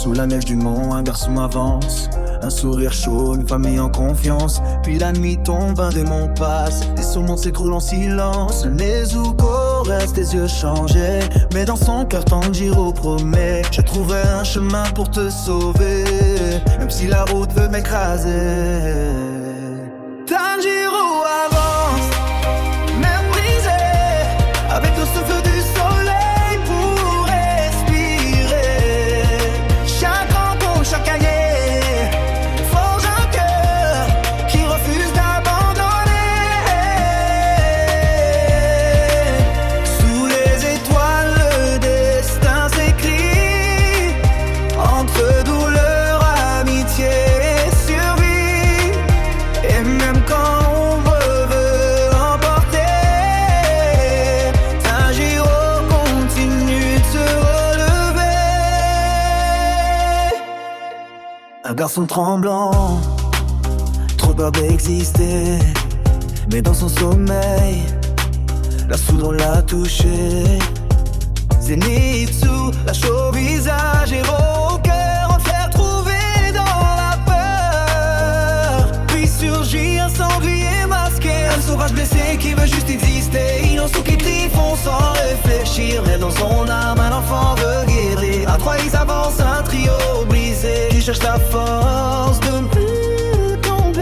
Sous la neige du mont, un garçon avance. Un sourire chaud, une famille en confiance. Puis la nuit tombe, un démon passe. Et son monde s'écroule en silence. Nezuko reste les yeux changés. Mais dans son cœur, Tanjiro promet: je trouverai un chemin pour te sauver, même si la route veut m'écraser. Tanjiro avance, même brisé, avec le souffle du soleil pour respirer. Chaque rencontre, chaque année forge un cœur qui refuse d'abandonner. Sous les étoiles, le destin s'écrit. Entre douleur, amitié et survie. Et même quand l'ombre veut l'emporter, Tanjiro continue de se relever. Un garçon tremblant, trop peur d'exister. Mais dans son sommeil, la foudre l'a touché. Zenitsu lâche au visage, héros au cœur, enfer trouvé dans la peur. Puis surgit un sanglier masqué, un sauvage blessé qui veut juste exister. Inosuke Trifon sans réfléchir, mais dans son âme un enfant veut guérir. À trois ils avancent, un trio brisé qui cherche la force de ne plus tomber.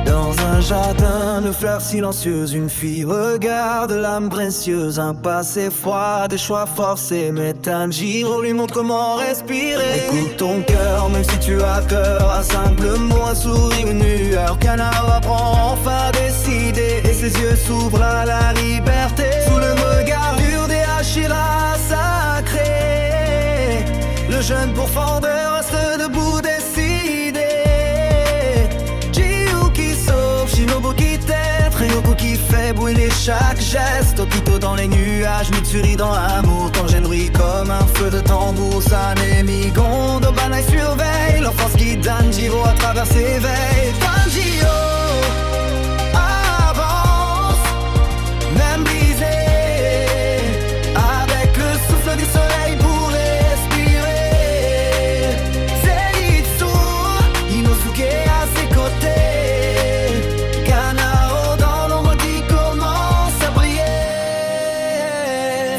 Dans un jardin de fleurs silencieuses, une fille regarde l'âme précieuse. Un passé froid, des choix forcés, mais Tanjiro lui montre comment respirer. Écoute ton cœur, même si tu as peur. Un simple mot, un sourire, une lueur. Kanao apprend enfin à décider, et ses yeux s'ouvrent à la liberté. Sous le regard dur des Hashira sacrés, le jeune pourfendeur reste debout décidé. Jiu qui sauve, Shinobu qui t'aide, Ryoko qui fait brûler chaque geste. Okito dans les nuages, Mitsuri dans l'amour. Tangen brille comme un feu de tambour. Sanemi Gondo, Banai surveille l'enfance qui Tanjiro à travers ses veilles. Tanjiro avance, même brisé, avec le souffle du soleil pour respirer. Zenitsu, Inosuke à ses côtés. Kanao dans l'ombre qui commence à briller.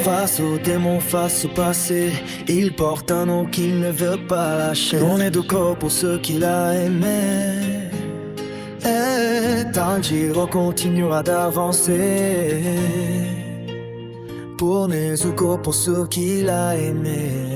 Face aux démons, face au passé, il porte un nom qu'il ne veut pas lâcher. On est de corps pour ceux qu'il a aimés. Et Tanjiro continuera d'avancer pour Nezuko, pour ceux qu'il a aimés.